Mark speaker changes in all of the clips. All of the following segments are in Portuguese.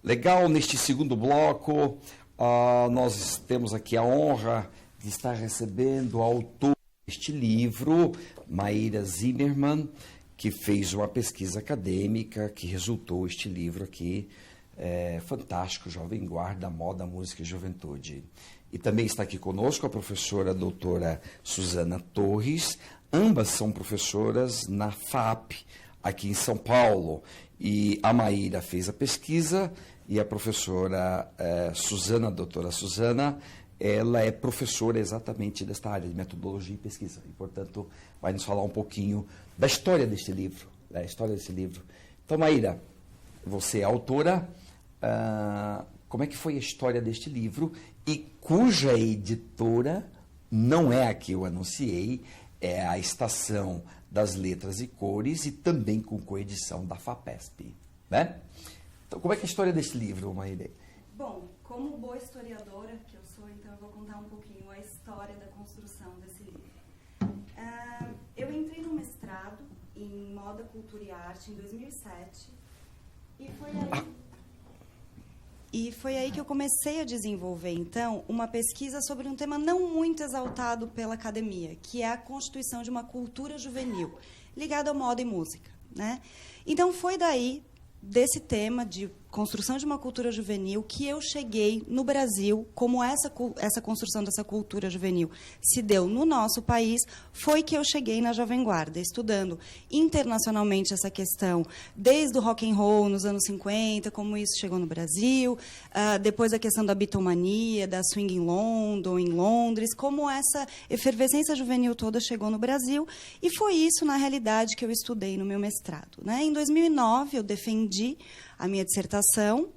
Speaker 1: Legal, neste segundo bloco, nós temos aqui a honra de estar recebendo a autora deste livro, Maíra Zimmermann, que fez uma pesquisa acadêmica que resultou este livro aqui, fantástico, Jovem Guarda, Moda, Música e Juventude. E também está aqui conosco a professora doutora Suzana Torres, ambas são professoras na FAP, aqui em São Paulo. E a Maíra fez a pesquisa e a professora Suzana, a doutora Suzana, ela é professora exatamente desta área de metodologia e pesquisa. E, portanto, vai nos falar um pouquinho da história deste livro. Então, Maíra, você é autora. Como é que foi a história deste livro e cuja editora não é a que eu anunciei, é a Estação das Letras e Cores e também com coedição da FAPESP, né? Então, como é que é a história deste livro, Maíra?
Speaker 2: Bom, como boa historiadora que eu sou, então eu vou contar um pouquinho a história da construção desse livro. Eu entrei no mestrado em Moda, Cultura e Arte em 2007 e foi aí que eu comecei a desenvolver, então, uma pesquisa sobre um tema não muito exaltado pela academia, que é a constituição de uma cultura juvenil, ligada à moda e música, né? Então, foi daí, desse tema de construção de uma cultura juvenil, que eu cheguei no Brasil, como essa construção dessa cultura juvenil se deu no nosso país, foi que eu cheguei na Jovem Guarda, estudando internacionalmente essa questão, desde o rock and roll nos anos 50, como isso chegou no Brasil, depois a questão da bitomania, da swing em Londres, como essa efervescência juvenil toda chegou no Brasil, e foi isso, na realidade, que eu estudei no meu mestrado, né? Em 2009, eu defendi a minha dissertação,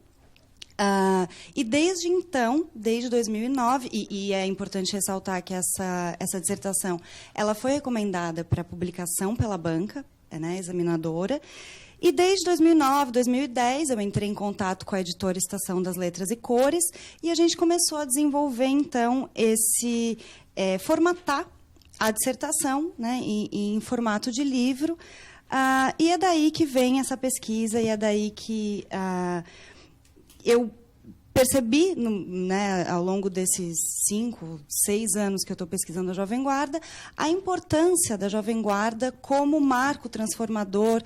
Speaker 2: e desde então, desde 2009, e é importante ressaltar que essa dissertação ela foi recomendada para publicação pela banca, né, examinadora, e desde 2009, 2010, eu entrei em contato com a editora Estação das Letras e Cores, e a gente começou a desenvolver, então, formatar a dissertação, né, em formato de livro. E é daí que vem essa pesquisa, e é daí que eu percebi, né, ao longo desses 5, 6 anos que eu estou pesquisando a Jovem Guarda, a importância da Jovem Guarda como marco transformador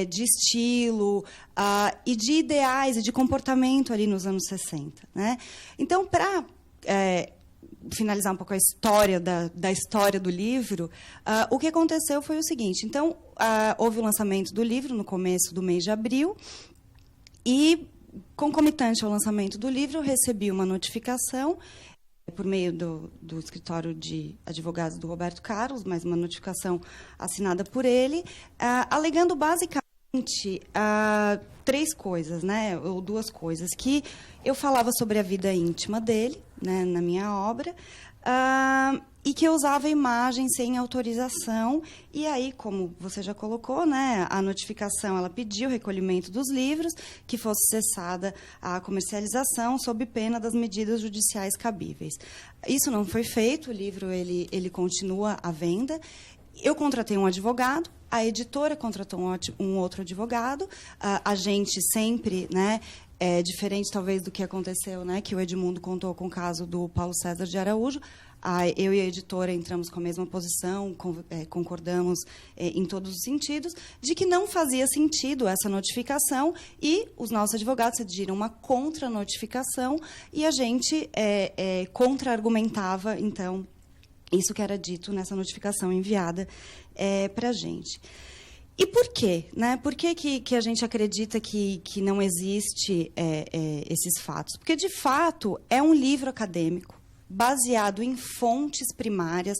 Speaker 2: de estilo e de ideais e de comportamento ali nos anos 60. Né? Então, para finalizar um pouco a história da história do livro, o que aconteceu foi o seguinte. Então, houve o lançamento do livro no começo do mês de abril e, concomitante ao lançamento do livro, eu recebi uma notificação por meio do escritório de advogados do Roberto Carlos, mas uma notificação assinada por ele, alegando basicamente 3 coisas, né, ou 2 coisas, que eu falava sobre a vida íntima dele, né, na minha obra, e que eu usava imagens sem autorização. E aí, como você já colocou, né, a notificação ela pediu o recolhimento dos livros, que fosse cessada a comercialização sob pena das medidas judiciais cabíveis. Isso não foi feito, o livro ele continua à venda. Eu contratei um advogado, a editora contratou um outro advogado, a gente sempre, né, diferente talvez do que aconteceu, né, que o Edmundo contou com o caso do Paulo César de Araújo, eu e a editora entramos com a mesma posição, concordamos em todos os sentidos, de que não fazia sentido essa notificação, e os nossos advogados redigiram uma contra-notificação, e a gente contra-argumentava, então, isso que era dito nessa notificação enviada para a gente. E por quê? Né? Por que a gente acredita que não existe esses fatos? Porque, de fato, é um livro acadêmico, baseado em fontes primárias.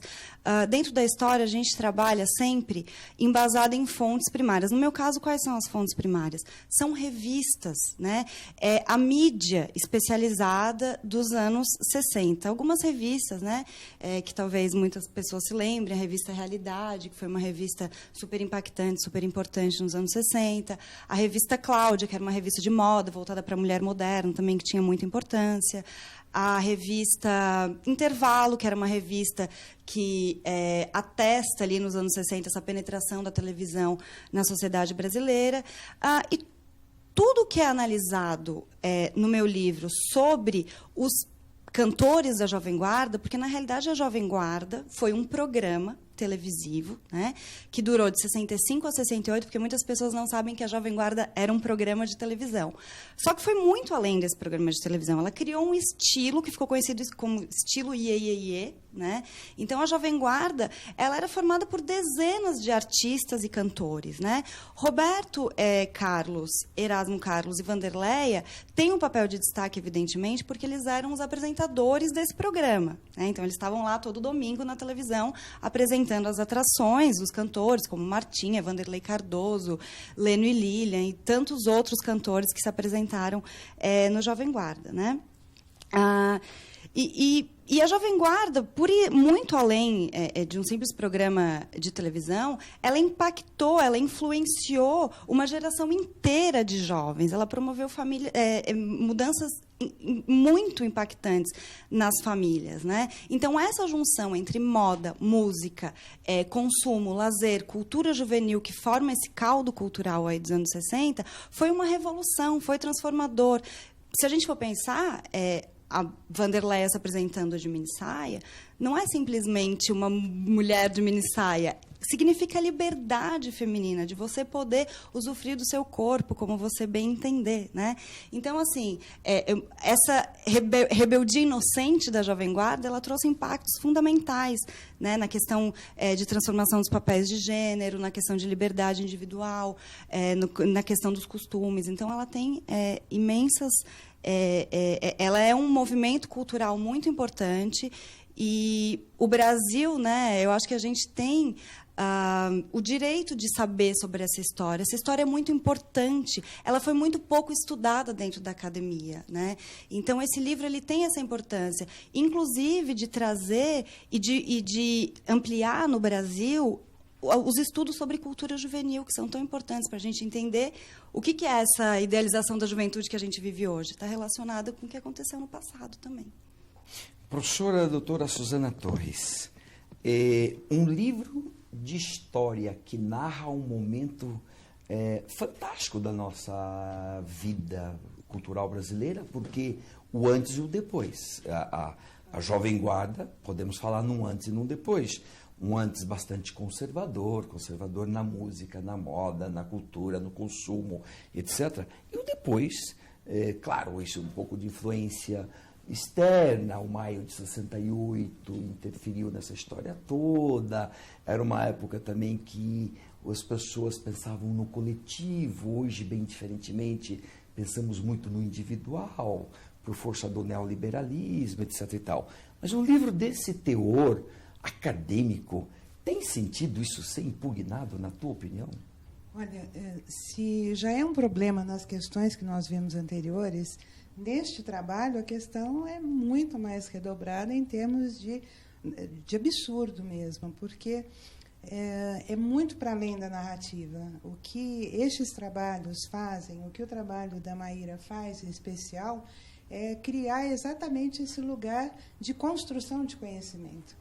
Speaker 2: Dentro da história, a gente trabalha sempre embasado em fontes primárias. No meu caso, quais são as fontes primárias? São revistas, né? A mídia especializada dos anos 60. Algumas revistas, né? Que talvez muitas pessoas se lembrem, a revista Realidade, que foi uma revista super impactante, super importante nos anos 60. A revista Cláudia, que era uma revista de moda voltada para a mulher moderna, também que tinha muita importância. A revista Intervalo, que era uma revista que atesta ali nos anos 60 essa penetração da televisão na sociedade brasileira. E tudo que é analisado no meu livro sobre os cantores da Jovem Guarda, porque, na realidade, a Jovem Guarda foi um programa televisivo, né, que durou de 65 a 68, porque muitas pessoas não sabem que a Jovem Guarda era um programa de televisão. Só que foi muito além desse programa de televisão. Ela criou um estilo que ficou conhecido como estilo Iê, Iê, Iê, né? Então, a Jovem Guarda, ela era formada por dezenas de artistas e cantores, né? Roberto Carlos, Erasmo Carlos e Vanderleia têm um papel de destaque, evidentemente, porque eles eram os apresentadores desse programa, né? Então, eles estavam lá todo domingo na televisão apresentando as atrações dos cantores, como Martinha, Vanderlei Cardoso, Leno e Lilian e tantos outros cantores que se apresentaram no Jovem Guarda, né? E a Jovem Guarda, por ir muito além de um simples programa de televisão, ela impactou, ela influenciou uma geração inteira de jovens. Ela promoveu mudanças muito impactantes nas famílias, né? Então, essa junção entre moda, música, consumo, lazer, cultura juvenil, que forma esse caldo cultural aí dos anos 60, foi uma revolução, foi transformador. Se a gente for pensar, a Vanderleia se apresentando de minissaia não é simplesmente uma mulher de minissaia. Significa liberdade feminina, de você poder usufruir do seu corpo como você bem entender, né? Então, assim, essa rebeldia inocente da Jovem Guarda, ela trouxe impactos fundamentais, né, na questão de transformação dos papéis de gênero, na questão de liberdade individual, na questão dos costumes. Então, ela tem imensas... ela é um movimento cultural muito importante. E o Brasil, né, eu acho que a gente tem o direito de saber sobre essa história. Essa história é muito importante. Ela foi muito pouco estudada dentro da academia, né? Então, esse livro ele tem essa importância, inclusive de trazer e de ampliar no Brasil os estudos sobre cultura juvenil, que são tão importantes para a gente entender o que é essa idealização da juventude que a gente vive hoje. Está relacionada com o que aconteceu no passado também.
Speaker 1: Professora doutora Suzana Torres, um livro de história que narra um momento fantástico da nossa vida cultural brasileira, porque o antes e o depois. A Jovem Guarda, podemos falar num antes e num depois. Um antes bastante conservador na música, na moda, na cultura, no consumo, etc. E o depois, claro, isso um pouco de influência externa, o maio de 68 interferiu nessa história toda. Era uma época também que as pessoas pensavam no coletivo, hoje, bem diferentemente, pensamos muito no individual, por força do neoliberalismo, etc. e tal. Mas um livro desse teor acadêmico, tem sentido isso ser impugnado, na tua opinião?
Speaker 3: Olha, se já é um problema nas questões que nós vimos anteriores, neste trabalho a questão é muito mais redobrada em termos de absurdo mesmo, porque é muito para além da narrativa. O que estes trabalhos fazem, o que o trabalho da Maíra faz em especial, é criar exatamente esse lugar de construção de conhecimento.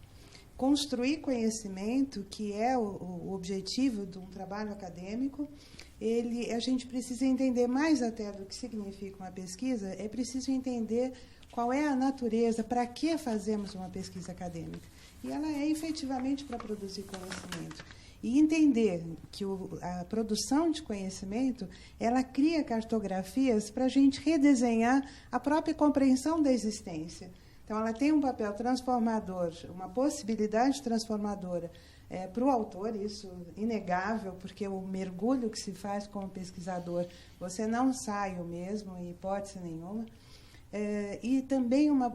Speaker 3: Construir conhecimento, que é o objetivo de um trabalho acadêmico, a gente precisa entender mais até do que significa uma pesquisa, é preciso entender qual é a natureza, para que fazemos uma pesquisa acadêmica. E ela é efetivamente para produzir conhecimento. E entender que a produção de conhecimento, ela cria cartografias para a gente redesenhar a própria compreensão da existência. Então, ela tem um papel transformador, uma possibilidade transformadora para o autor, isso inegável, porque o mergulho que se faz como pesquisador, você não sai o mesmo, em hipótese nenhuma. E também uma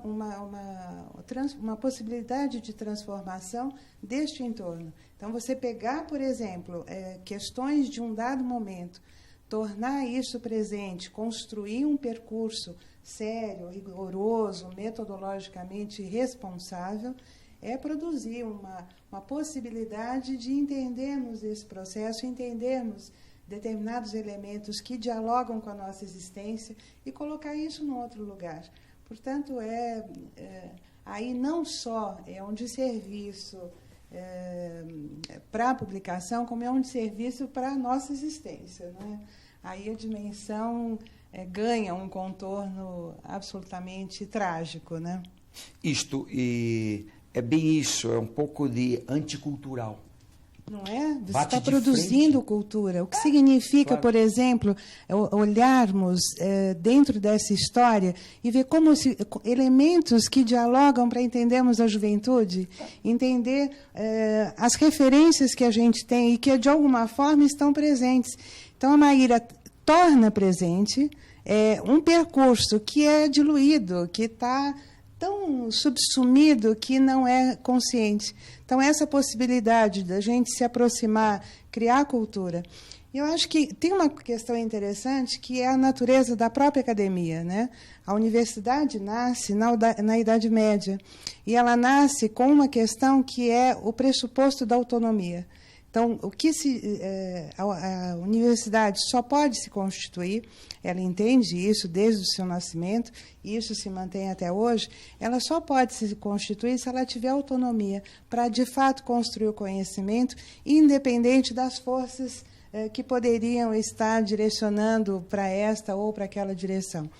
Speaker 3: possibilidade de transformação deste entorno. Então, você pegar, por exemplo, questões de um dado momento, tornar isso presente, construir um percurso sério, rigoroso, metodologicamente responsável, é produzir uma possibilidade de entendermos esse processo, entendermos determinados elementos que dialogam com a nossa existência e colocar isso num outro lugar. Portanto, aí não só é um desserviço para a publicação, como é um desserviço para a nossa existência, não é? aí a dimensão ganha um contorno absolutamente trágico, né?
Speaker 1: E é bem isso, é um pouco de anticultural.
Speaker 3: Não é? Você
Speaker 1: Bate
Speaker 3: está
Speaker 1: de
Speaker 3: produzindo
Speaker 1: frente.
Speaker 3: cultura. O que significa,
Speaker 1: claro.
Speaker 3: por exemplo, olharmos dentro dessa história e ver como elementos que dialogam para entendermos a juventude, entender as referências que a gente tem e que, de alguma forma, estão presentes. Então, a Maíra torna presente um percurso que é diluído, que está tão subsumido que não é consciente. Então, essa possibilidade da gente se aproximar, criar cultura. Eu acho que tem uma questão interessante, que é a natureza da própria academia, né? A universidade nasce na Idade Média, e ela nasce com uma questão que é o pressuposto da autonomia. Então, a universidade só pode se constituir, ela entende isso desde o seu nascimento, e isso se mantém até hoje, ela só pode se constituir se ela tiver autonomia para, de fato, construir o conhecimento, independente das forças que poderiam estar direcionando para esta ou para aquela direção.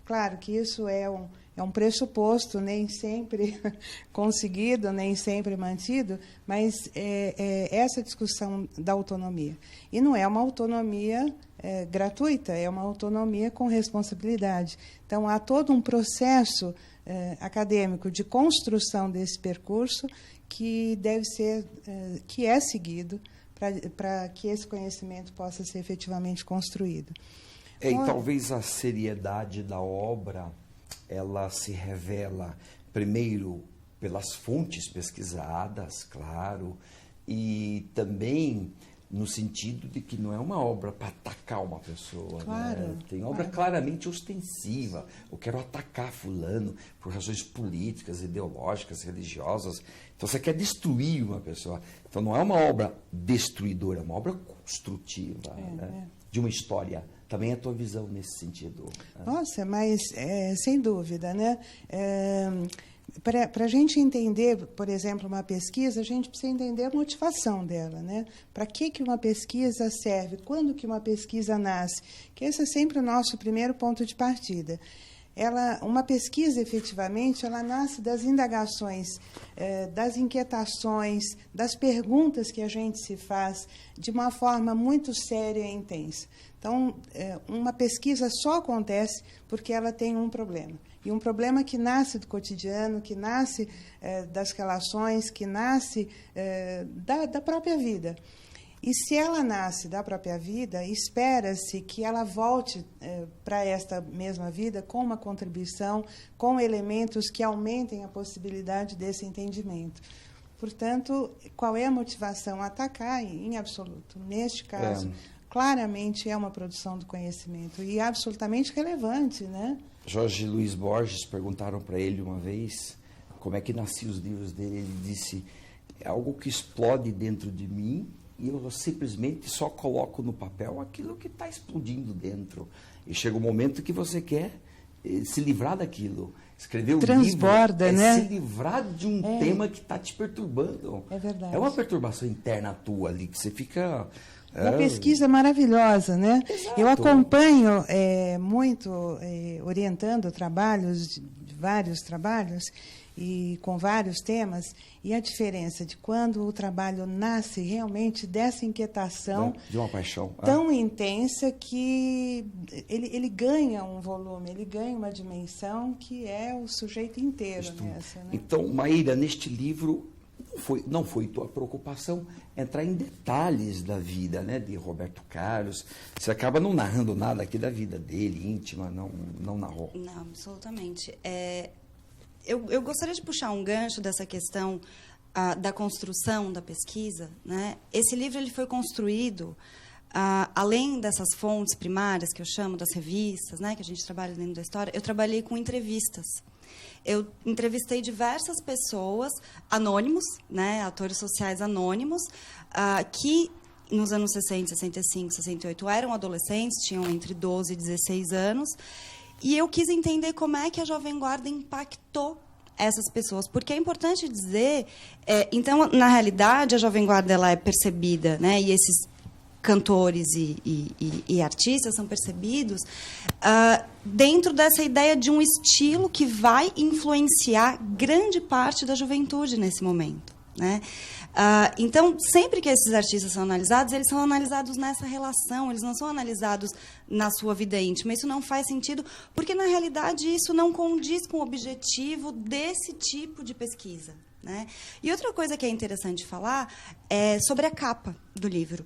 Speaker 3: Claro que isso é um pressuposto, nem sempre conseguido, nem sempre mantido, mas essa discussão da autonomia. E não é uma autonomia gratuita, é uma autonomia com responsabilidade. Então, há todo um processo acadêmico de construção desse percurso que deve ser, que é seguido para que esse conhecimento possa ser efetivamente construído.
Speaker 1: E talvez a seriedade da obra ela se revela, primeiro, pelas fontes pesquisadas, claro, e também no sentido de que não é uma obra para atacar uma pessoa.
Speaker 3: Claro,
Speaker 1: né? Tem obra claramente ostensiva. Eu quero atacar fulano por razões políticas, ideológicas, religiosas. Então, você quer destruir uma pessoa. Então, não é uma obra destruidora, é uma obra construtiva, né? De uma história. Também é a tua visão nesse sentido.
Speaker 3: Nossa, mas sem dúvida, né? Para a gente entender, por exemplo, uma pesquisa, a gente precisa entender a motivação dela, né? Para que uma pesquisa serve? Quando que uma pesquisa nasce? Que esse é sempre o nosso primeiro ponto de partida. Uma pesquisa, efetivamente, ela nasce das indagações, das inquietações, das perguntas que a gente se faz de uma forma muito séria e intensa. Então, uma pesquisa só acontece porque ela tem um problema. E um problema que nasce do cotidiano, que nasce das relações, que nasce da própria vida. E se ela nasce da própria vida, espera-se que ela volte para esta mesma vida com uma contribuição, com elementos que aumentem a possibilidade desse entendimento. Portanto, qual é a motivação? Atacar, em absoluto. Neste caso, claramente é uma produção do conhecimento e absolutamente relevante, né?
Speaker 1: Jorge Luiz Borges, perguntaram para ele uma vez como é que nasciam os livros dele. Ele disse, é algo que explode dentro de mim e eu simplesmente só coloco no papel aquilo que está explodindo dentro. E chega um momento que você quer se livrar daquilo. Escrever um
Speaker 3: Transborda,
Speaker 1: livro
Speaker 3: né?
Speaker 1: Se livrar de um tema que está te perturbando.
Speaker 3: É verdade.
Speaker 1: É uma perturbação interna tua ali, que você fica...
Speaker 3: Uma pesquisa maravilhosa, né?
Speaker 1: Exato.
Speaker 3: Eu acompanho muito, orientando trabalhos, de vários trabalhos, e com vários temas, e a diferença de quando o trabalho nasce realmente dessa inquietação
Speaker 1: de uma paixão
Speaker 3: tão intensa que ele ganha um volume, ele ganha uma dimensão que é o sujeito inteiro nessa. Né?
Speaker 1: Então, Maíra, neste livro não foi tua preocupação entrar em detalhes da vida, né, de Roberto Carlos. Você acaba não narrando nada aqui da vida dele, íntima, não narrou.
Speaker 2: Não, absolutamente. Eu gostaria de puxar um gancho dessa questão da construção da pesquisa, né? Esse livro ele foi construído, além dessas fontes primárias, que eu chamo das revistas, né, que a gente trabalha dentro da história, eu trabalhei com entrevistas. Eu entrevistei diversas pessoas, anônimos, né, atores sociais anônimos, que nos anos 60, 65, 68 eram adolescentes, tinham entre 12 e 16 anos, e eu quis entender como é que a Jovem Guarda impactou essas pessoas, porque é importante dizer, então, na realidade, a Jovem Guarda ela é percebida, né, e esses cantores e artistas são percebidos dentro dessa ideia de um estilo que vai influenciar grande parte da juventude nesse momento, né? Então, sempre que esses artistas são analisados, eles são analisados nessa relação, eles não são analisados na sua vida íntima. Isso não faz sentido, porque, na realidade, isso não condiz com o objetivo desse tipo de pesquisa, né? E outra coisa que é interessante falar é sobre a capa do livro.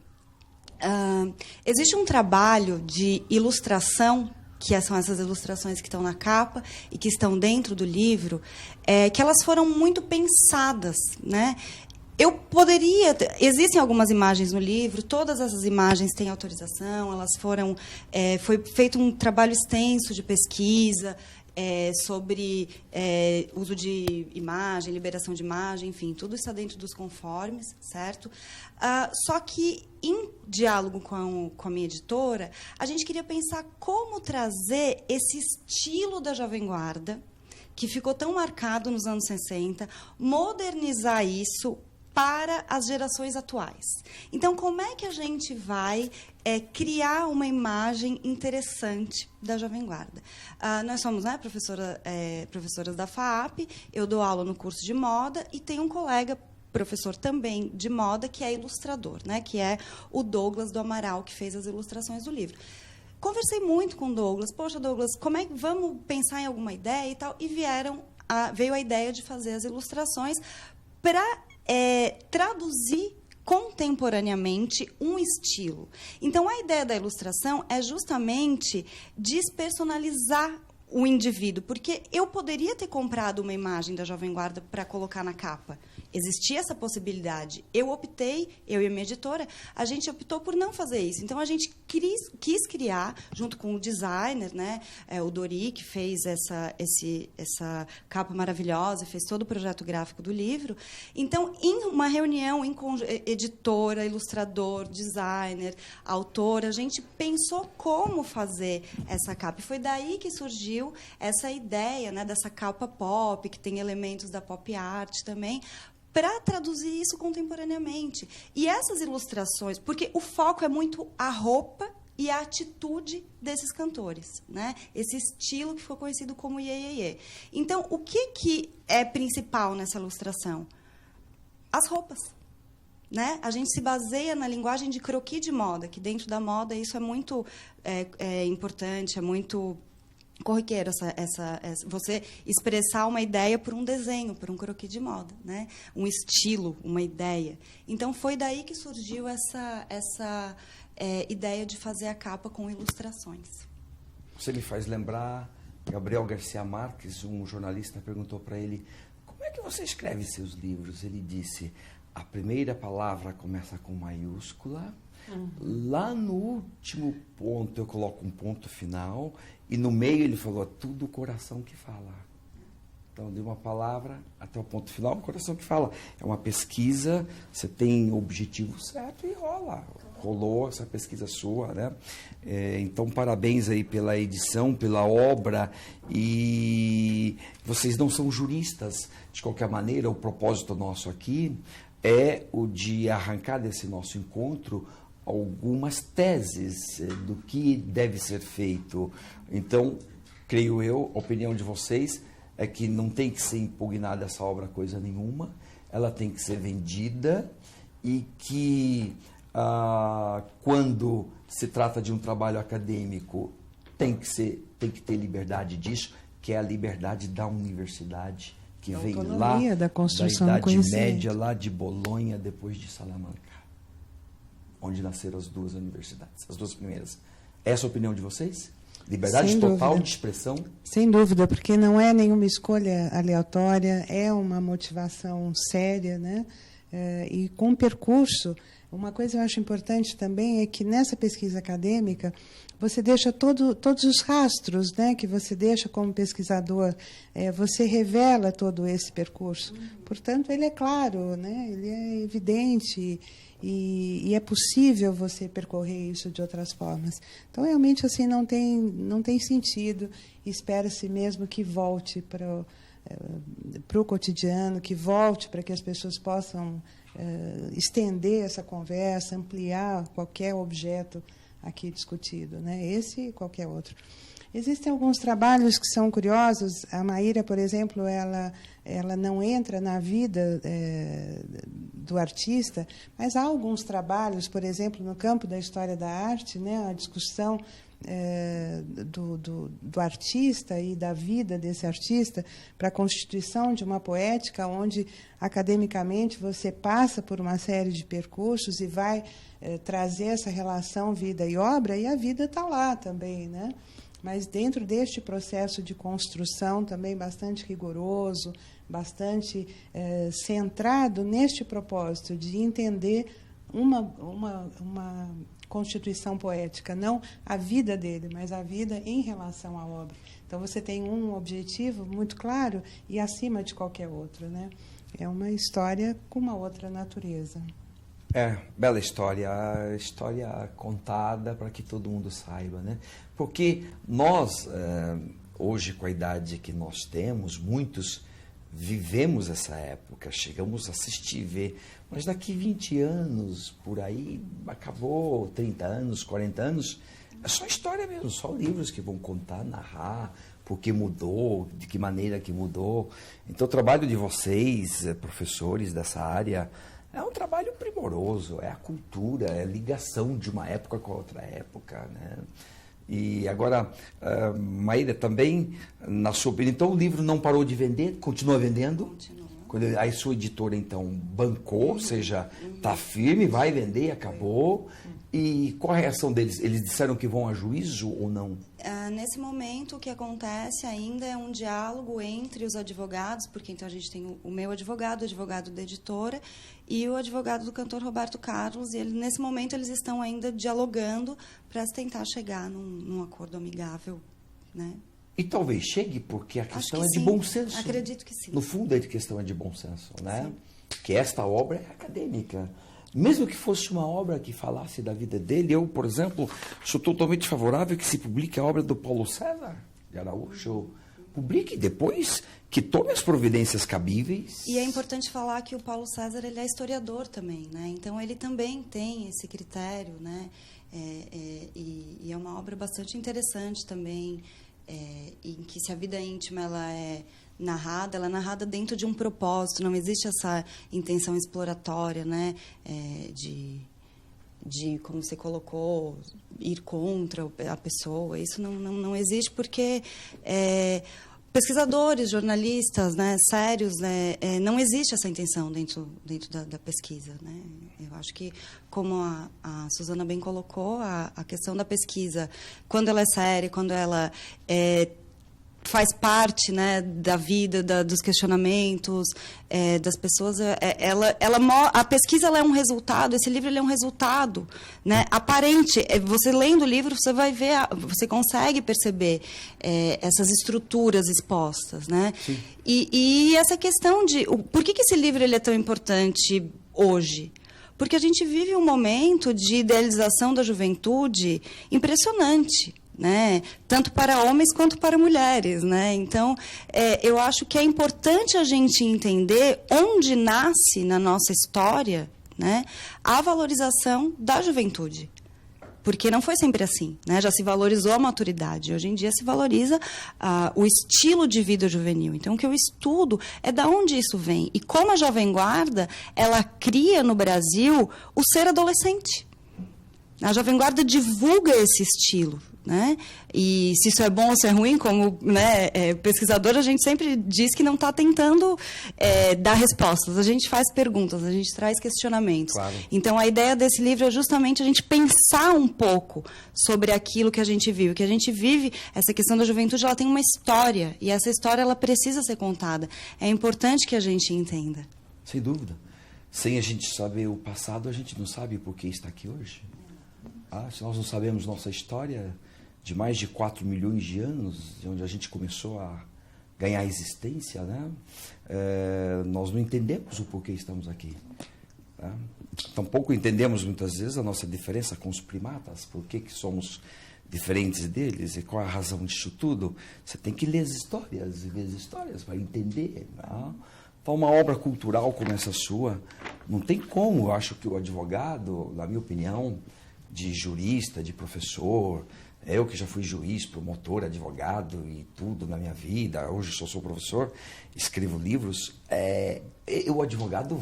Speaker 2: Existe um trabalho de ilustração, que são essas ilustrações que estão na capa e que estão dentro do livro, que elas foram muito pensadas, né? Eu poderia... Existem algumas imagens no livro, todas essas imagens têm autorização, elas foram... foi feito um trabalho extenso de pesquisa sobre uso de imagem, liberação de imagem, enfim, tudo está dentro dos conformes, certo? Só que, em diálogo com a minha editora, a gente queria pensar como trazer esse estilo da Jovem Guarda, que ficou tão marcado nos anos 60, modernizar isso para as gerações atuais. Então, como é que a gente vai criar uma imagem interessante da Jovem Guarda? Nós somos, né, professoras da FAAP, eu dou aula no curso de moda e tenho um colega, professor também de moda, que é ilustrador, né, que é o Douglas do Amaral, que fez as ilustrações do livro. Conversei muito com o Douglas. Poxa, Douglas, como é que vamos pensar em alguma ideia e tal? E veio a ideia de fazer as ilustrações para traduzir contemporaneamente um estilo. Então, a ideia da ilustração é justamente despersonalizar o indivíduo, porque eu poderia ter comprado uma imagem da Jovem Guarda para colocar na capa. Existia essa possibilidade. Eu e a minha editora, a gente optou por não fazer isso. Então, a gente quis criar, junto com o designer, né, o Dori, que fez essa capa maravilhosa, fez todo o projeto gráfico do livro. Então, em uma reunião, editora, ilustrador, designer, autora, a gente pensou como fazer essa capa. E foi daí que surgiu essa ideia, né, dessa capa pop, que tem elementos da pop art também, para traduzir isso contemporaneamente. E essas ilustrações, porque o foco é muito a roupa e a atitude desses cantores, né? Esse estilo que ficou conhecido como Iê, Iê, Iê. Então, o que é principal nessa ilustração? As roupas, né? A gente se baseia na linguagem de croquis de moda, que dentro da moda isso é muito importante, é muito corriqueiro, você expressar uma ideia por um desenho, por um croquis de moda, né? Um estilo, uma ideia. Então, foi daí que surgiu essa ideia de fazer a capa com ilustrações.
Speaker 1: Você me faz lembrar, Gabriel Garcia Marques, um jornalista, perguntou para ele: como é que você escreve seus livros? Ele disse: a primeira palavra começa com maiúscula, lá no último ponto eu coloco um ponto final, e no meio ele falou: é tudo o coração que fala. Então, de uma palavra até o ponto final, o coração que fala. É uma pesquisa, você tem o objetivo certo e rolou essa pesquisa sua, né? Então, parabéns aí pela edição, pela obra. E vocês não são juristas, de qualquer maneira. O propósito nosso aqui é o de arrancar desse nosso encontro algumas teses do que deve ser feito. Então, creio eu, a opinião de vocês é que não tem que ser impugnada essa obra coisa nenhuma, ela tem que ser vendida, e que quando se trata de um trabalho acadêmico tem que ter liberdade disso, que é a liberdade da universidade, que vem lá
Speaker 3: da construção
Speaker 1: da Idade Média, lá de Bolonha, depois de Salamanca, onde nasceram as duas universidades, as duas primeiras. Essa é a opinião de vocês? Liberdade total de expressão?
Speaker 3: Sem dúvida, porque não é nenhuma escolha aleatória, é uma motivação séria, né? E com o percurso. Uma coisa que eu acho importante também é que nessa pesquisa acadêmica você deixa todos os rastros, né, que você deixa como pesquisador, você revela todo esse percurso. Portanto, ele é claro, né, ele é evidente, e é possível você percorrer isso de outras formas. Então, realmente, assim, não tem sentido. Espera-se mesmo que volte para o cotidiano, que volte para que as pessoas possam estender essa conversa, ampliar qualquer objeto aqui discutido, né? Esse e qualquer outro. Existem alguns trabalhos que são curiosos. A Maíra, por exemplo, ela não entra na vida do artista, mas há alguns trabalhos, por exemplo, no campo da história da arte, né, a discussão do artista e da vida desse artista para a constituição de uma poética onde, academicamente, você passa por uma série de percursos e vai trazer essa relação vida e obra, e a vida está lá também, né? Mas dentro deste processo de construção também bastante rigoroso, bastante centrado neste propósito de entender uma constituição poética, não a vida dele, mas a vida em relação à obra. Então, você tem um objetivo muito claro e acima de qualquer outro, né? É uma história com uma outra natureza.
Speaker 1: Bela história, a história contada para que todo mundo saiba, né? Porque nós, hoje, com a idade que nós temos, muitos vivemos essa época, chegamos a assistir e ver, mas daqui 20 anos, por aí, acabou, 30 anos, 40 anos, é só história mesmo, só livros que vão contar, narrar, por que mudou, de que maneira que mudou. Então, o trabalho de vocês, professores dessa área, é um trabalho primoroso, é a cultura, é a ligação de uma época com a outra época, né? E agora, Maíra, também, na sua opinião, então o livro não parou de vender? Continua vendendo?
Speaker 2: Continua.
Speaker 1: A sua editora, então, bancou, ou seja, está firme, vai vender, acabou. E qual a reação deles? Eles disseram que vão a juízo ou não?
Speaker 2: Nesse momento, o que acontece ainda é um diálogo entre os advogados, porque então a gente tem o meu advogado, o advogado da editora e o advogado do cantor Roberto Carlos, e nesse momento eles estão ainda dialogando para tentar chegar num acordo amigável, né?
Speaker 1: E talvez chegue, porque a questão é de
Speaker 2: sim.
Speaker 1: bom senso.
Speaker 2: Acredito que sim.
Speaker 1: No fundo, a questão é de bom senso, né?
Speaker 2: Sim.
Speaker 1: Que esta obra é acadêmica. Mesmo que fosse uma obra que falasse da vida dele, eu, por exemplo, sou totalmente favorável que se publique a obra do Paulo César de Araújo. Publique depois, que tome as providências cabíveis.
Speaker 2: E é importante falar que o Paulo César ele é historiador também, né? Então ele também tem esse critério, né? E é uma obra bastante interessante também, em que se a vida íntima ela é narrada dentro de um propósito, não existe essa intenção exploratória, né? De como você colocou, ir contra a pessoa. Isso não existe porque pesquisadores, jornalistas, né, sérios, não existe essa intenção dentro da pesquisa, né? Eu acho que, como a Suzana bem colocou, a questão da pesquisa, quando ela é séria, quando ela faz parte, né, da vida, dos questionamentos das pessoas, a pesquisa ela é um resultado, esse livro ele é um resultado, né, aparente. Você lendo o livro, você vai ver, você consegue perceber essas estruturas expostas, né? E essa questão de por que esse livro ele é tão importante hoje? Porque a gente vive um momento de idealização da juventude impressionante, né? Tanto para homens quanto para mulheres, né? Então, eu acho que é importante a gente entender onde nasce na nossa história, né, a valorização da juventude. Porque não foi sempre assim, né? Já se valorizou a maturidade. Hoje em dia se valoriza o estilo de vida juvenil. Então, o que eu estudo é de onde isso vem. E como a Jovem Guarda, ela cria no Brasil o ser adolescente. A Jovem Guarda divulga esse estilo, né? E se isso é bom ou se é ruim, como, né, pesquisador, a gente sempre diz que não está tentando dar respostas. A gente faz perguntas, a gente traz questionamentos.
Speaker 1: Claro.
Speaker 2: Então, a ideia desse livro é justamente a gente pensar um pouco sobre aquilo que a gente vive. O que a gente vive, essa questão da juventude, ela tem uma história. E essa história ela precisa ser contada. É importante que a gente entenda.
Speaker 1: Sem dúvida. Sem a gente saber o passado, a gente não sabe por que está aqui hoje. Se nós não sabemos nossa história de mais de 4 milhões de anos, de onde a gente começou a ganhar existência, né? Nós não entendemos o porquê estamos aqui. Né? Tampouco entendemos muitas vezes a nossa diferença com os primatas, por que somos diferentes deles e qual a razão disso tudo. Você tem que ler as histórias e ver as histórias para entender. Né? Então, uma obra cultural como essa sua, não tem como. Eu acho que o advogado, na minha opinião, de jurista, de professor, eu que já fui juiz, promotor, advogado e tudo na minha vida, hoje sou professor, escrevo livros, o advogado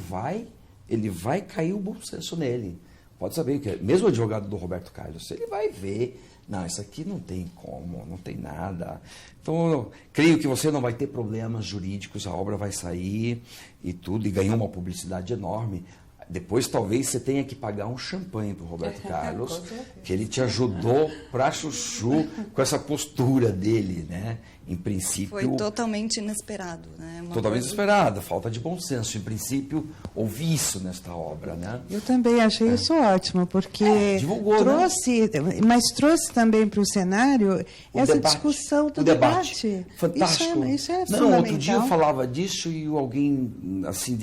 Speaker 1: ele vai cair o bom senso nele. Pode saber que mesmo o advogado do Roberto Carlos, ele vai ver, não, isso aqui não tem como, não tem nada. Então, eu creio que você não vai ter problemas jurídicos, a obra vai sair e tudo, e ganhou uma publicidade enorme. Depois, talvez, você tenha que pagar um champanhe para o Roberto Carlos, que ele te ajudou pra chuchu com essa postura dele, né? Em princípio...
Speaker 2: Foi totalmente inesperado, né?
Speaker 1: Totalmente inesperado, falta de bom senso. Em princípio, ouvi isso nesta obra, né?
Speaker 3: Eu também achei isso ótimo, porque
Speaker 1: divulgou,
Speaker 3: trouxe, né? Mas trouxe também para o cenário essa
Speaker 1: debate,
Speaker 3: discussão do
Speaker 1: debate. Fantástico.
Speaker 3: Isso é
Speaker 1: Não,
Speaker 3: fundamental.
Speaker 1: outro dia eu falava disso e alguém assim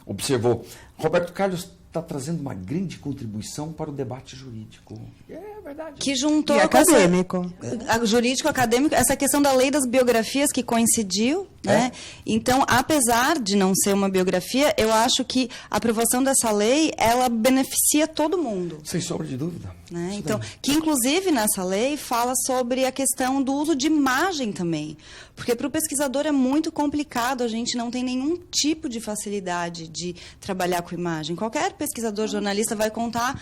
Speaker 1: observou, Roberto Carlos está trazendo uma grande contribuição para o debate jurídico. É verdade.
Speaker 2: Que juntou
Speaker 3: e acadêmico.
Speaker 2: Jurídico, acadêmico, essa questão da lei das biografias que coincidiu, né? Então, apesar de não ser uma biografia, eu acho que a aprovação dessa lei, ela beneficia todo mundo.
Speaker 1: Sem sombra de dúvida.
Speaker 2: Né? Então, que inclusive nessa lei fala sobre a questão do uso de imagem também. Porque para o pesquisador é muito complicado, a gente não tem nenhum tipo de facilidade de trabalhar com imagem. Qualquer pesquisador, jornalista vai contar,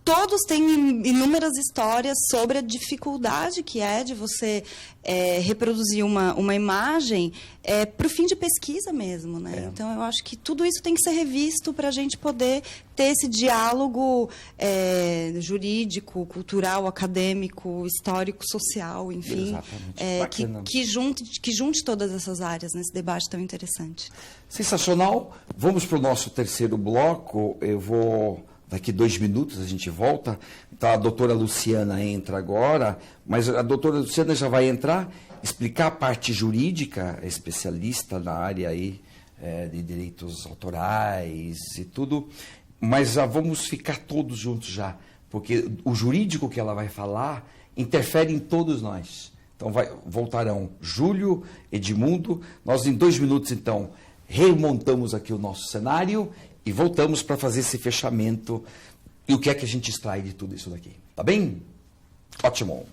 Speaker 2: todos têm inúmeras histórias sobre a dificuldade que é de você reproduzir uma imagem para o fim de pesquisa mesmo. Né? Então, eu acho que tudo isso tem que ser revisto para a gente poder ter esse diálogo jurídico, cultural, acadêmico, histórico, social, enfim, que junte todas essas áreas nesse debate tão interessante.
Speaker 1: Sensacional. Vamos para o nosso terceiro bloco. Eu vou... Daqui 2 minutos a gente volta. Então, a doutora Luciana entra agora, mas a doutora Luciana já vai entrar, explicar a parte jurídica, é especialista na área aí, de direitos autorais e tudo, mas já vamos ficar todos juntos já, porque o jurídico que ela vai falar interfere em todos nós. Então, voltarão Júlio, Edmundo, nós em 2 minutos, então, remontamos aqui o nosso cenário e voltamos para fazer esse fechamento e o que é que a gente extrai de tudo isso daqui. Tá bem? Ótimo.